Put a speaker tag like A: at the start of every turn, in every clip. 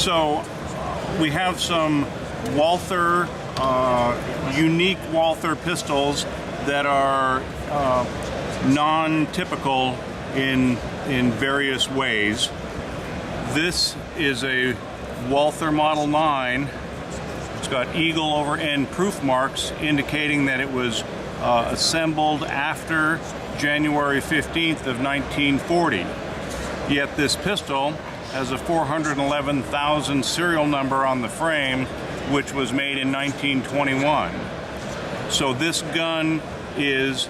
A: So we have some Walther, unique Walther pistols that are non-typical in various ways. This is a Walther Model 9. It's got eagle over end proof marks indicating that it was assembled after January 15th of 1940. Yet this pistol has a 411,000 serial number on the frame, which was made in 1921. So this gun is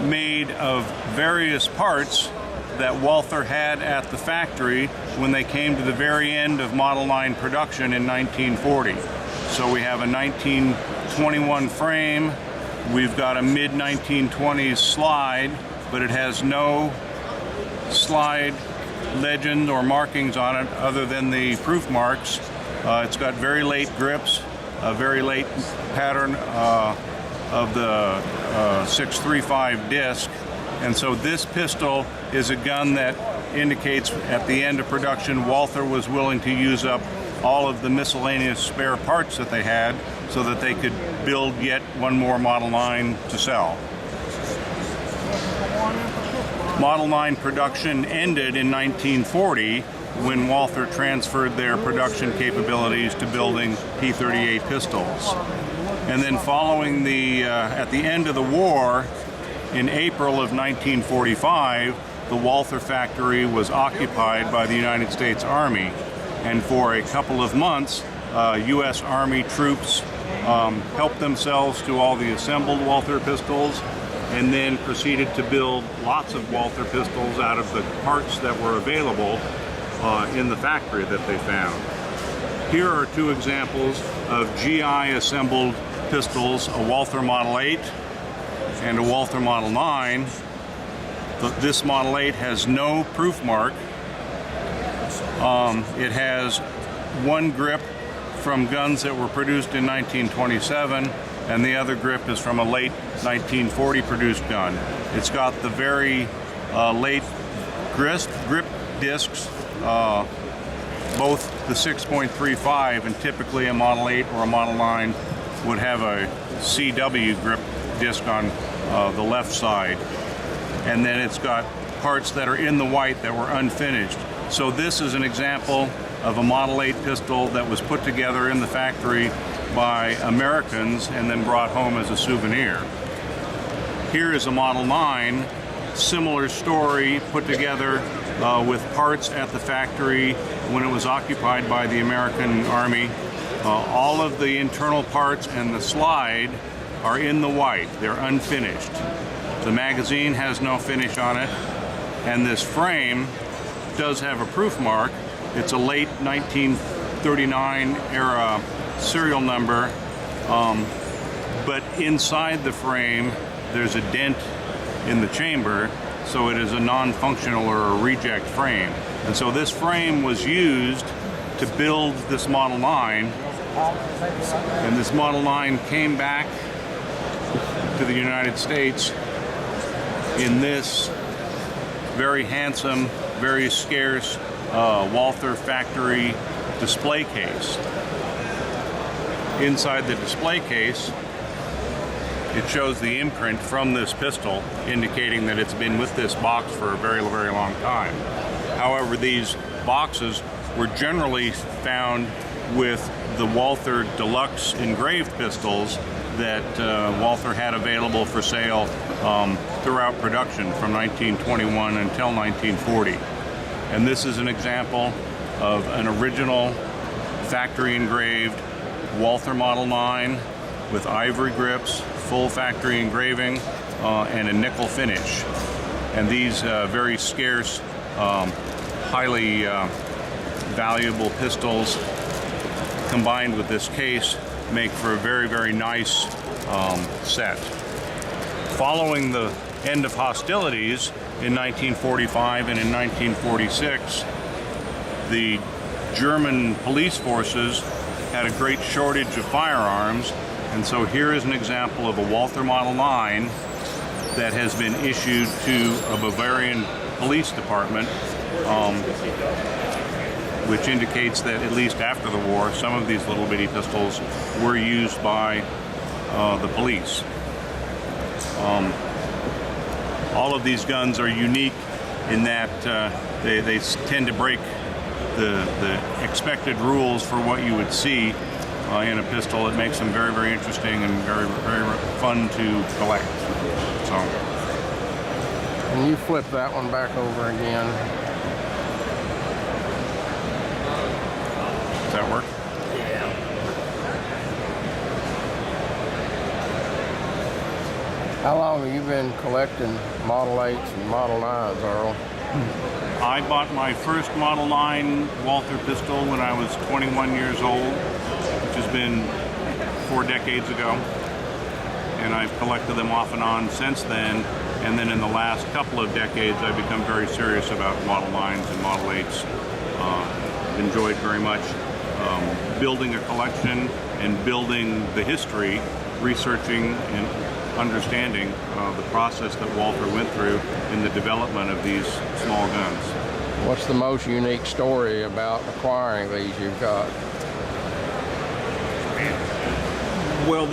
A: made of various parts that Walther had at the factory when they came to the very end of Model 9 production in 1940. So we have a 1921 frame, we've got a mid-1920s slide, but it has no slide legend or markings on it other than the proof marks. It's got very late grips, a very late pattern of the 635 disc, and so this pistol is a gun that indicates at the end of production Walther was willing to use up all of the miscellaneous spare parts that they had so that they could build yet one more Model 9 to sell. Model 9 production ended in 1940 when Walther transferred their production capabilities to building P-38 pistols. And then following at the end of the war, in April of 1945, the Walther factory was occupied by the United States Army. And for a couple of months, U.S. Army troops helped themselves to all the assembled Walther pistols and then proceeded to build lots of Walther pistols out of the parts that were available in the factory that they found. Here are two examples of GI assembled pistols, a Walther Model 8 and a Walther Model 9. This Model 8 has no proof mark. It has one grip from guns that were produced in 1927, and the other grip is from a late 1940 produced gun. It's got the very late grip discs, both the 6.35, and typically a Model 8 or a Model 9 would have a CW grip disc on the left side. And then it's got parts that are in the white that were unfinished. So this is an example of a Model 8 pistol that was put together in the factory by Americans and then brought home as a souvenir. Here is a Model 9, similar story, put together with parts at the factory when it was occupied by the American Army. All of the internal parts and the slide are in the white. They're unfinished. The magazine has no finish on it, and this frame does have a proof mark. It's a late 1939 era serial number, but inside the frame there's a dent in the chamber, so it is a non-functional or a reject frame. And so this frame was used to build this Model 9, and this Model 9 came back to the United States in this very handsome, very scarce Walther factory display case. Inside the display case, it shows the imprint from this pistol, indicating that it's been with this box for a very, very long time. However, these boxes were generally found with the Walther Deluxe engraved pistols that Walther had available for sale throughout production from 1921 until 1940. And this is an example of an original factory engraved Walther Model 9 with ivory grips, full factory engraving, and a nickel finish. And these very scarce, highly valuable pistols combined with this case make for a very, very nice set. Following the end of hostilities in 1945 and in 1946, the German police forces had a great shortage of firearms, and so here is an example of a Walther Model 9 that has been issued to a Bavarian police department which indicates that at least after the war, some of these little bitty pistols were used by the police. All of these guns are unique in that they tend to break the expected rules for what you would see in a pistol. It makes them very, very interesting and very, very fun to collect. So.
B: And you flip that one back over again.
A: Does that work?
B: Yeah. How long have you been collecting Model 8s and Model 9s, Earl?
A: I bought my first Model 9 Walther pistol when I was 21 years old, which has been 4 decades ago. And I've collected them off and on since then. And then in the last couple of decades, I've become very serious about Model 9s and Model 8s. Enjoyed very much building a collection and building the history, researching and understanding the process that Walther went through in the development of these small guns.
B: What's the most unique story about acquiring these you've got?
A: Well,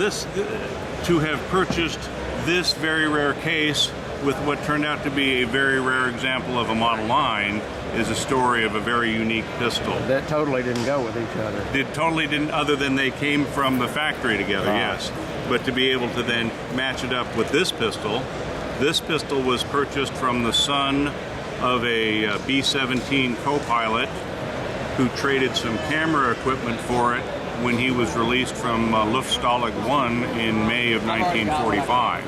A: to have purchased this very rare case with what turned out to be a very rare example of a Model 9 is a story of a very unique pistol.
B: That totally didn't go with each other.
A: It totally didn't, other than they came from the factory together, yes. But to be able to then match it up with this pistol was purchased from the son of a B-17 co-pilot who traded some camera equipment for it when he was released from Luftstalag 1 in May of 1945.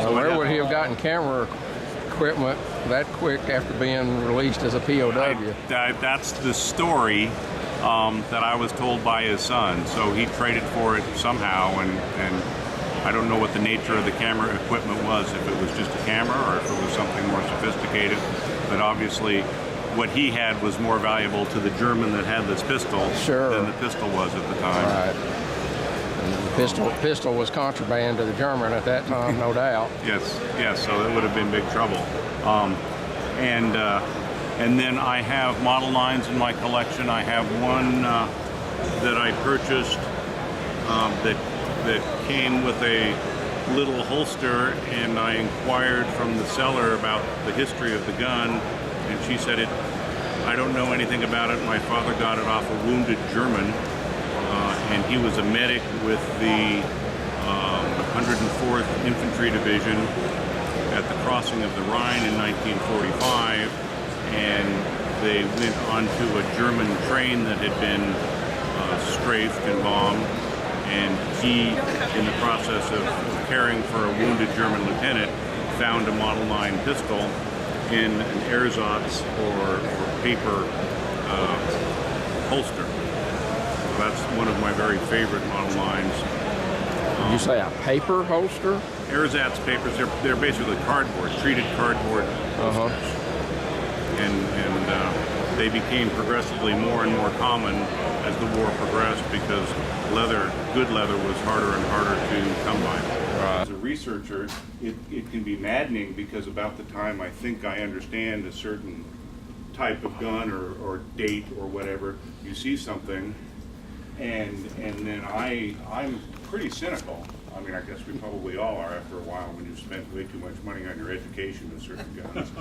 B: So where would he have gotten camera equipment that quick after being released as a POW?
A: That's the story that I was told by his son. So he traded for it somehow, and I don't know what the nature of the camera equipment was, if it was just a camera or if it was something more sophisticated. But obviously, what he had was more valuable to the German that had this pistol than the pistol was at the time.
B: Right. And the pistol was contraband to the German at that time, no doubt.
A: Yes, so that would have been big trouble. And then I have Model 9s in my collection. I have one that I purchased that came with a little holster, and I inquired from the seller about the history of the gun, and she said, I don't know anything about it. My father got it off a wounded German, and he was a medic with the 104th Infantry Division at the crossing of the Rhine in 1945, and they went onto a German train that had been strafed and bombed, and he, in the process of caring for a wounded German lieutenant, found a Model 9 pistol in an ersatz or paper holster. So that's one of my very favorite Model 9s.
B: Did you say a paper holster?
A: Ersatz papers, they're basically cardboard, treated cardboard holsters. And they became progressively more and more common as the war progressed because good leather was harder and harder to come by. As a researcher, it can be maddening because about the time I think I understand a certain type of gun or date or whatever, you see something, and then I'm pretty cynical. I mean, I guess we probably all are after a while when you've spent way too much money on your education with certain guns.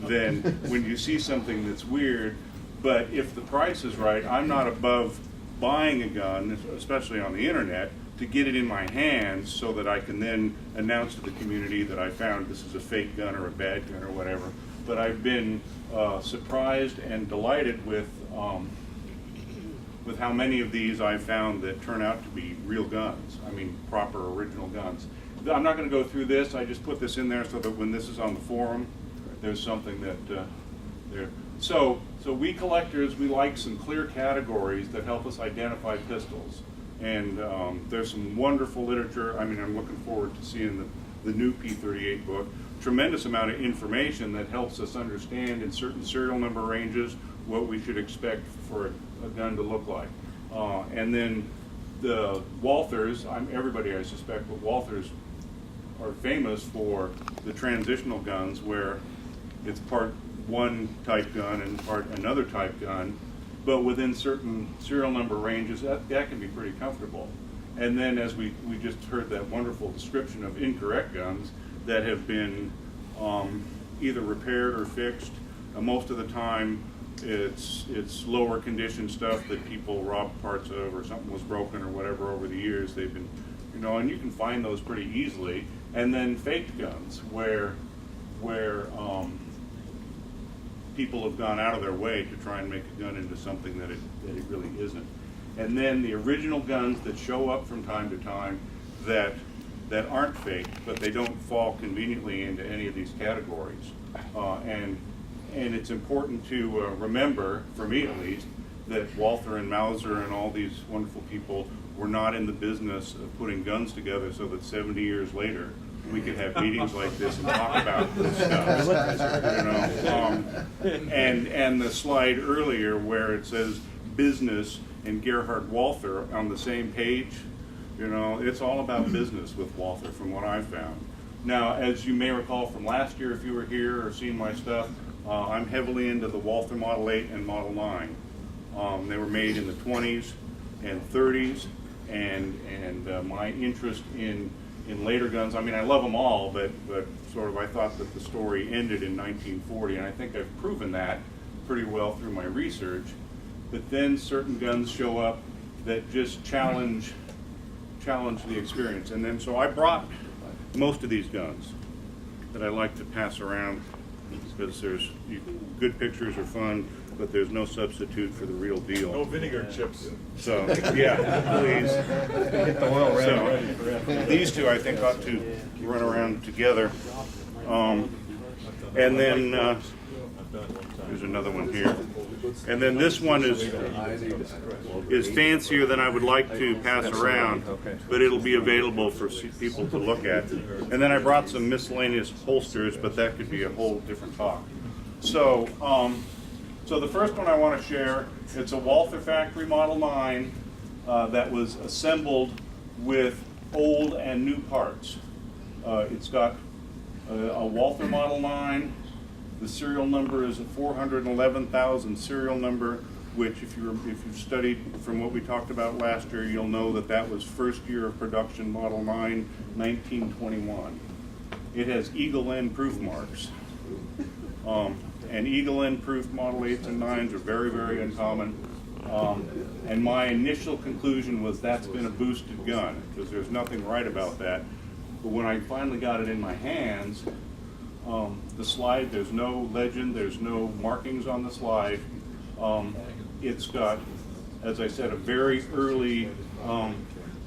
A: Then when you see something that's weird, but if the price is right, I'm not above buying a gun, especially on the internet, to get it in my hands so that I can then announce to the community that I found this is a fake gun or a bad gun or whatever. But I've been surprised and delighted with how many of these I've found that turn out to be real guns. I mean, proper original guns. I'm not going to go through this. I just put this in there so that when this is on the forum, there's something that there. So we collectors, we like some clear categories that help us identify pistols. And there's some wonderful literature. I mean, I'm looking forward to seeing the new P38 book. Tremendous amount of information that helps us understand in certain serial number ranges what we should expect for a gun to look like. And then the Walthers, everybody I suspect, but Walthers are famous for the transitional guns where it's part one type gun and part another type gun. but within certain serial number ranges, that can be pretty comfortable. And then as we just heard that wonderful description of incorrect guns that have been either repaired or fixed. Most of the time it's lower condition stuff that people robbed parts of, or something was broken or whatever over the years. They've been, you know, and you can find those pretty easily. And then faked guns where people have gone out of their way to try and make a gun into something that it really isn't. And then the original guns that show up from time to time that aren't fake, but they don't fall conveniently into any of these categories. And it's important to remember, for me at least, that Walther and Mauser and all these wonderful people were not in the business of putting guns together so that 70 years later we could have meetings like this and talk about this stuff. You know? And the slide earlier where it says business and Gerhard Walther on the same page, you know, it's all about business with Walther from what I've found. Now, as you may recall from last year, if you were here or seen my stuff, I'm heavily into the Walther Model 8 and Model 9. They were made in the 20s and 30s, and my interest in later guns, I mean, I love them all, but sort of I thought that the story ended in 1940, and I think I've proven that pretty well through my research. But then certain guns show up that just challenge the experience. And then so I brought most of these guns that I like to pass around because good pictures are fun, but there's no substitute for the real deal.
C: No vinegar chips.
A: So, yeah, please. So, these two I think ought to run around together. And then there's another one here. And then this one is fancier than I would like to pass around, but it'll be available for people to look at. And then I brought some miscellaneous holsters, but that could be a whole different talk. So, so the first one I want to share, it's a Walther Factory Model 9 that was assembled with old and new parts. It's got a Walther Model 9. The serial number is a 411,000 serial number, which if you've studied from what we talked about last year, you'll know that that was first year of production, Model 9, 1921. It has Eagle End proof marks. And Eagle End proof Model 8s and 9s are very, very uncommon. And my initial conclusion was that's been a boosted gun, because there's nothing right about that. But when I finally got it in my hands, the slide, there's no legend, there's no markings on the slide. It's got, as I said, a very early, is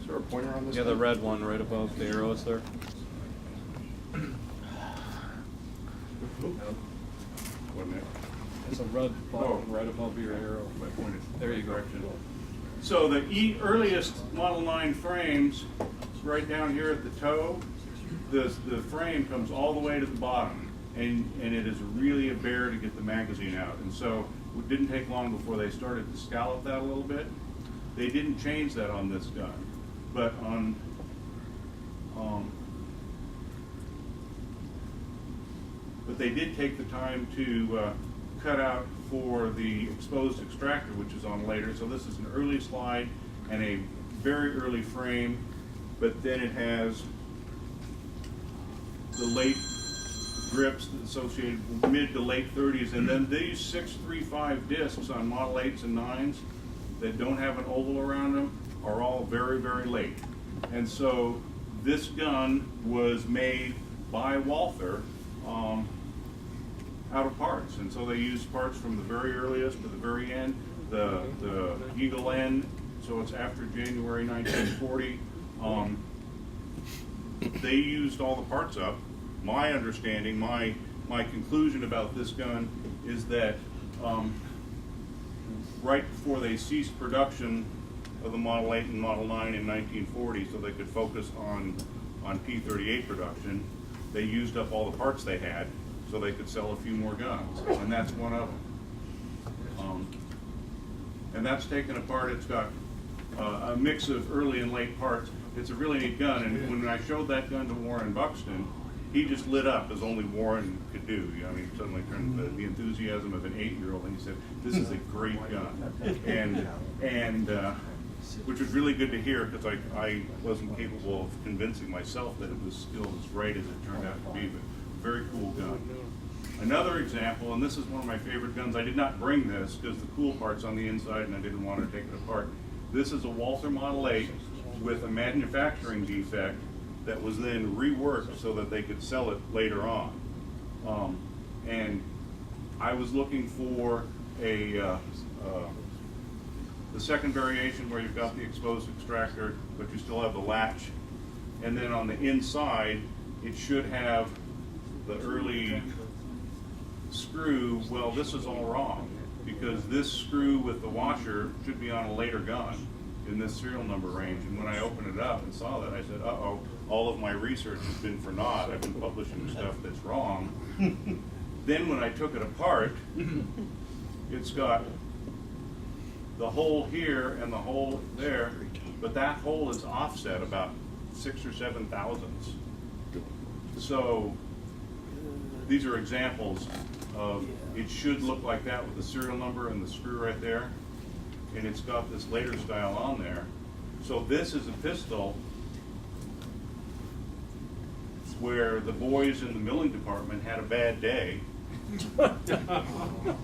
A: there a pointer on this?
D: Yeah, the red one right above the arrows there. It's a red button right above your arrow. There you go.
A: So the earliest Model 9 frames, right down here at the toe, the frame comes all the way to the bottom, and it is really a bear to get the magazine out. And so it didn't take long before they started to scallop that a little bit. They didn't change that on this gun, but but they did take the time to cut out for the exposed extractor, which is on later. So this is an early slide and a very early frame, but then it has the late grips associated with mid to late 30s, and then these 635 discs on Model 8s and 9s that don't have an oval around them are all very, very late. And so this gun was made by Walther out of parts, and so they used parts from the very earliest to the very end. The Eagle End, so it's after January 1940. They used all the parts up. My understanding, my conclusion about this gun is that right before they ceased production of the Model 8 and Model 9 in 1940, so they could focus on P-38 production, they used up all the parts they had so they could sell a few more guns, and that's one of them. And that's taken apart. It's got a mix of early and late parts. It's a really neat gun, and when I showed that gun to Warren Buxton, he just lit up as only Warren could do. I mean, suddenly turned the enthusiasm of an 8-year-old, and he said, "This is a great gun," and which was really good to hear, because I wasn't capable of convincing myself that it was still as great as it turned out to be. But very cool gun. Another example, and this is one of my favorite guns. I did not bring this because the cool part's on the inside, and I didn't want to take it apart. This is a Walther Model 8 with a manufacturing defect that was then reworked so that they could sell it later on. And I was looking for the second variation where you've got the exposed extractor, but you still have the latch. And then on the inside, it should have the early screw. Well, this is all wrong, because this screw with the washer should be on a later gun in this serial number range. And when I opened it up and saw that, I said, uh-oh, all of my research has been for naught. I've been publishing stuff that's wrong. Then when I took it apart, it's got the hole here and the hole there, but that hole is offset about 6 or 7 thousandths. So these are examples of, it should look like that with the serial number and the screw right there, and it's got this later style on there. So this is a pistol where the boys in the milling department had a bad day,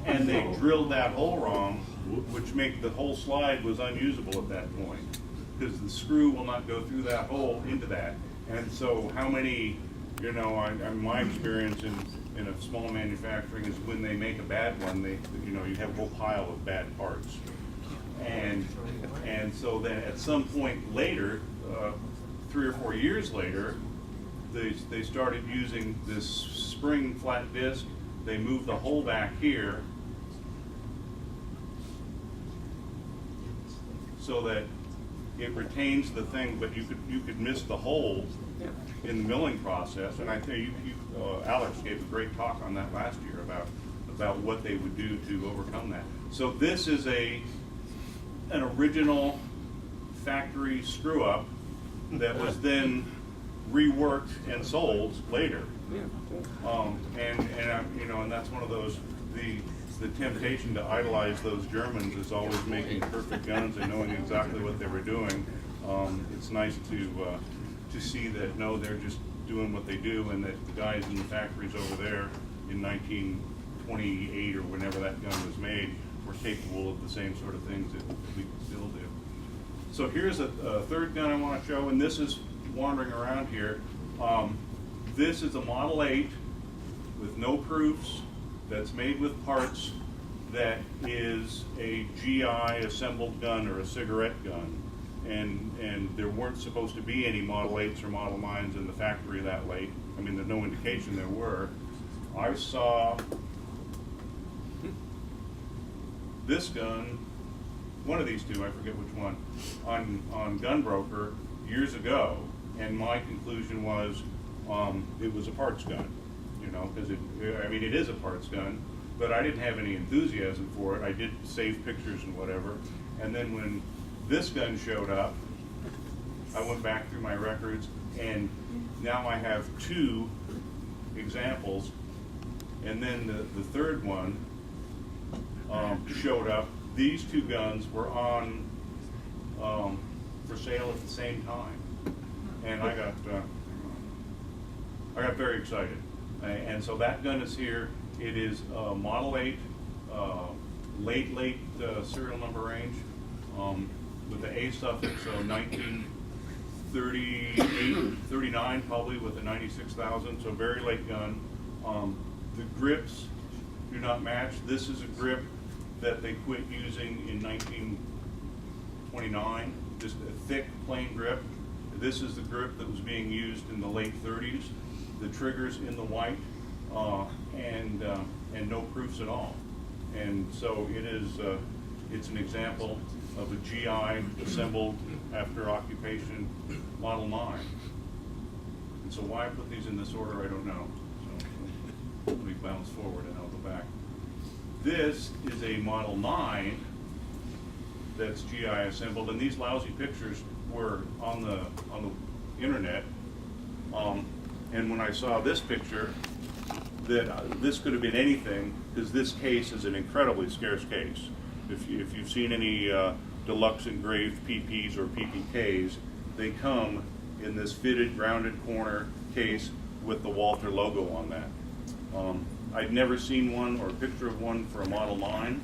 A: and they drilled that hole wrong, which made the whole slide was unusable at that point, because the screw will not go through that hole into that. And so how many, you know, my experience in a small manufacturing is when they make a bad one, you have a whole pile of bad parts. And so then at some point later, 3 or 4 years later, they started using this spring flat disc. They moved the hole back here so that it retains the thing, but you could miss the hole in the milling process. And I think Alex gave a great talk on that last year about what they would do to overcome that. So this is an original factory screw up that was then reworked and sold later. And that's one of those, the temptation to idolize those Germans is always making perfect guns and knowing exactly what they were doing. It's nice to see that, no, they're just doing what they do, and that the guys in the factories over there in 1928 or whenever that gun was made were capable of the same sort of things that we still do. So here's a third gun I want to show, and this is wandering around here. This is a Model 8 with no proofs, that's made with parts, that is a GI assembled gun or a cigarette gun. And there weren't supposed to be any Model 8s or Model 9s in the factory that late. I mean, there's no indication there were. I saw this gun, one of these two, I forget which one, on Gunbroker years ago, and my conclusion was it was a parts gun, because it is a parts gun, but I didn't have any enthusiasm for it. I did save pictures and whatever, and then when this gun showed up, I went back through my records, and now I have 2 examples, and then the third one showed up. These 2 guns were on for sale at the same time, and I got very excited. And so that gun is here. It is a Model 8 late serial number range with the A suffix, so 1938, 39 probably, with a 96,000, so very late gun. The grips do not match. This is a grip that they quit using in 1929, just a thick, plain grip. This is the grip that was being used in the late 30s. The trigger's in the white, and no proofs at all. And so it is. It's an example of a GI assembled after occupation Model 9. And so why I put these in this order, I don't know. So let me bounce forward and I'll go back. This is a Model 9 that's GI assembled, and these lousy pictures were on the internet. And when I saw this picture, that this could have been anything, because this case is an incredibly scarce case. If you've seen any deluxe engraved PPs or PPKs, they come in this fitted rounded corner case with the Walther logo on that. I'd never seen one or a picture of one for a Model 9,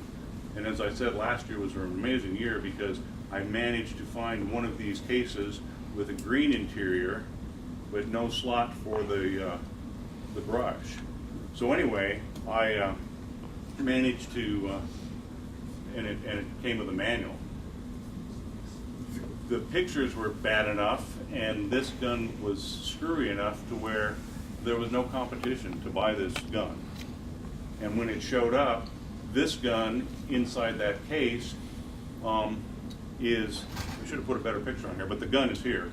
A: and as I said, last year was an amazing year because I managed to find one of these cases with a green interior but no slot for the brush. So anyway, I managed to, and it came with a manual. The pictures were bad enough, and this gun was screwy enough to where there was no competition to buy this gun. And when it showed up, this gun inside that case is, I should have put a better picture on here, but the gun is here.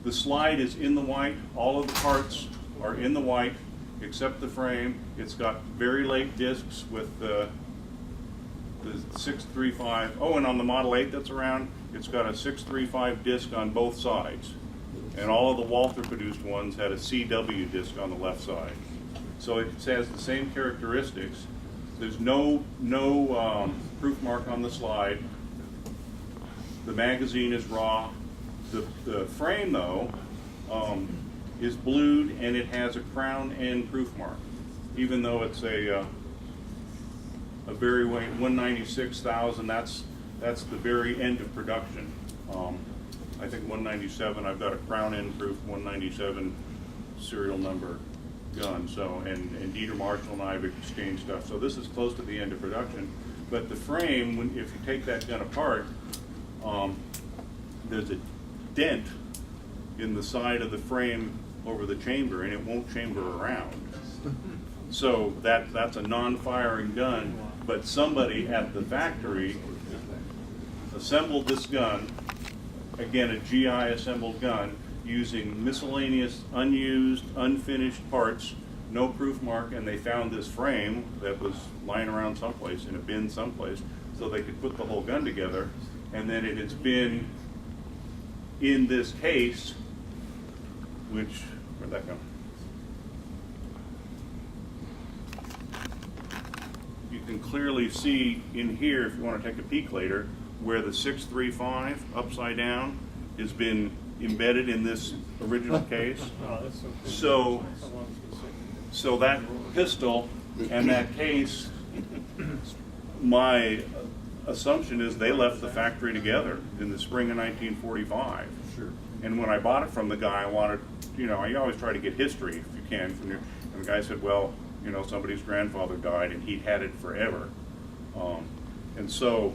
A: The slide is in the white, all of the parts are in the white, except the frame. It's got very late discs with the 635. Oh, and on the Model 8 that's around, it's got a 635 disc on both sides. And all of the Walther produced ones had a CW disc on the left side. So it has the same characteristics. There's no proof mark on the slide. The magazine is raw. The frame, though, is blued, and it has a crown and proof mark, even though it's a very weight 196,000. That's the very end of production. I think 197. I've got a crown end proof 197 serial number gun. So and Dieter Marshall and I have exchanged stuff. So this is close to the end of production. But the frame, if you take that gun apart, there's a dent in the side of the frame over the chamber, and it won't chamber around. So that's a non-firing gun, but somebody at the factory assembled this gun, again a GI assembled gun, using miscellaneous, unused, unfinished parts, no proof mark, and they found this frame that was lying around someplace, in a bin someplace, so they could put the whole gun together, and then it has been in this case, which, where'd that go? You can clearly see in here, if you want to take a peek later, where the 635 upside down has been embedded in this original case. So that pistol and that case, my assumption is they left the factory together in the spring of 1945. Sure. And when I bought it from the guy, I wanted, you always try to get history if you can from your, and the guy said, well, somebody's grandfather died and he'd had it forever. And so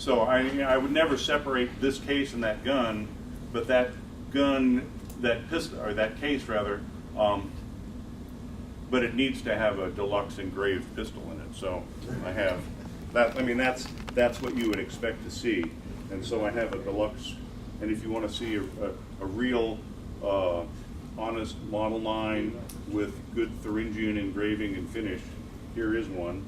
A: I would never separate this case and that gun, but that gun, that pistol, or that case rather, but it needs to have a deluxe engraved pistol in it. So I have that. I mean, that's what you would expect to see. And so I have a deluxe. And if you want to see a real honest Model 9 with good Thuringian engraving and finish, here is one.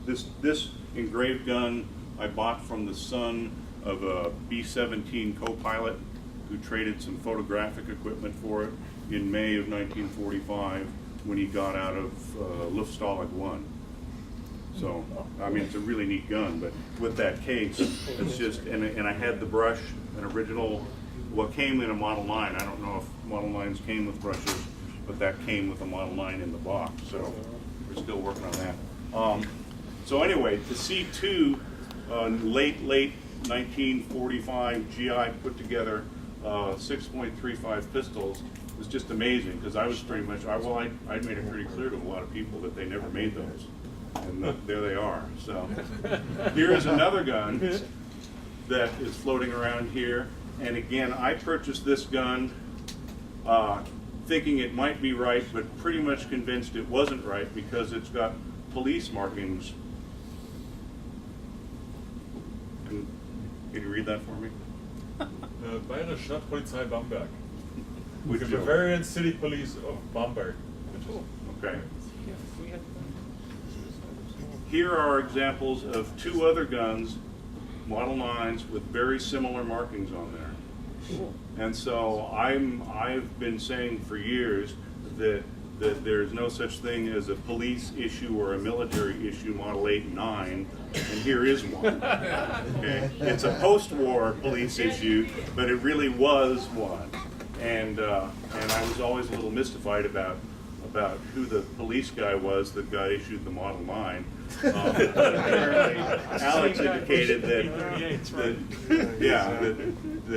A: This engraved gun I bought from the son of a B-17 co-pilot who traded some photographic equipment for it in May of 1945 when he got out of Luftstalag 1. So, I mean, it's a really neat gun, but with that case, it's just, and I had the brush, an original, what came in a Model 9. I don't know if Model 9s came with brushes, but that came with a Model 9 in the box, so we're still working on that. So anyway, to see two late 1945 GI put together 6.35 pistols was just amazing, because I was pretty much, I made it pretty clear to a lot of people that they never made those. And there they are. So here is another gun that is floating around here. And again, I purchased this gun thinking it might be right, but pretty much convinced it wasn't right because it's got police markings. Can you read that for me?
D: Bayerische Stadtpolizei Bamberg.
A: Which
D: The Bavarian City Police of Bamberg.
A: Okay. Here are examples of two other guns, Model 9s, with very similar markings on there. And so I've been saying for years that there's no such thing as a police issue or a military issue Model 8 and 9, and here is one. Okay? It's a post-war police issue, but it really was one. And I was always a little mystified about who the police guy was that got issued the Model 9. But apparently, Alex indicated that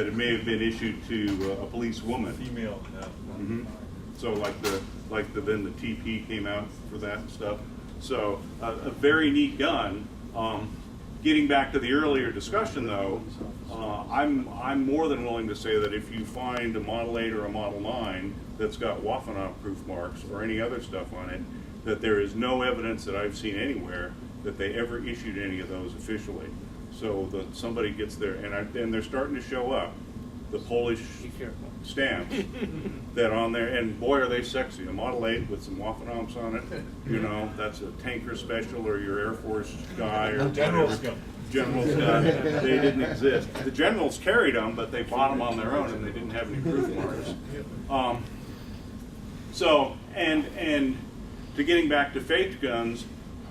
A: it may have been issued to a police woman.
D: Female.
A: Mm-hmm. So then the TP came out for that and stuff. So a very neat gun. Getting back to the earlier discussion though, I'm more than willing to say that if you find a Model 8 or a Model 9 that's got Waffenacht proof marks or any other stuff on it, that there is no evidence that I've seen anywhere that they ever issued any of those officially. So that somebody gets there, and they're starting to show up, the Polish stamps that on there, and boy are they sexy. A Model 8 with some Waffenamps on it, you know, that's a tanker special or your Air Force guy or
D: General's
A: whatever. General's gun. They didn't exist. The generals carried them, but they bought them on their own and they didn't have any proof marks. So, and to getting back to faked guns,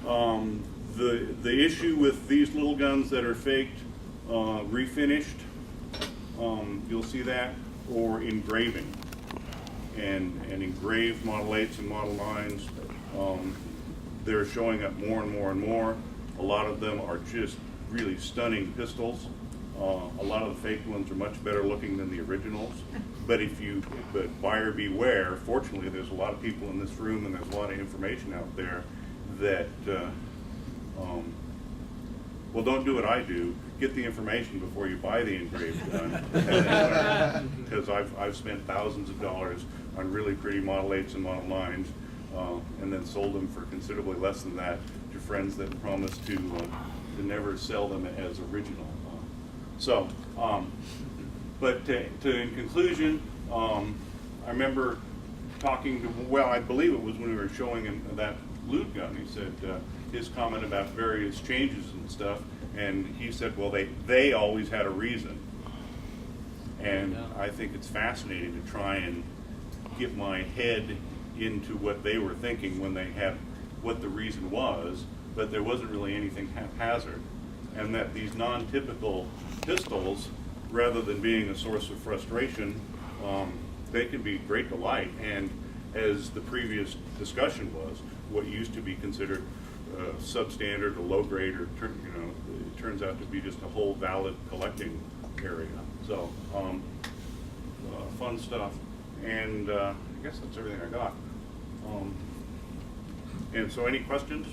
A: the issue with these little guns that are faked, refinished, you'll see that, or engraving. And engraved Model 8s and Model 9s, they're showing up more and more and more. A lot of them are just really stunning pistols. A lot of the fake ones are much better looking than the originals. But buyer beware. Fortunately, there's a lot of people in this room and there's a lot of information out there that, well, don't do what I do. Get the information before you buy the engraved gun. Because I've spent thousands of dollars on really pretty Model 8s and Model 9s, and then sold them for considerably less than that to friends that promised to never sell them as original. But in conclusion, I remember talking to, well, I believe it was when we were showing him that loot gun. He said his comment about various changes and stuff, and he said, well, they always had a reason. And I think it's fascinating to try and get my head into what they were thinking when they had what the reason was, but there wasn't really anything haphazard. And that these non-typical pistols, rather than being a source of frustration, they can be great delight. And as the previous discussion was, what used to be considered substandard or low grade, or it turns out to be just a whole valid collecting area. So fun stuff. And I guess that's everything I got. And so, any questions?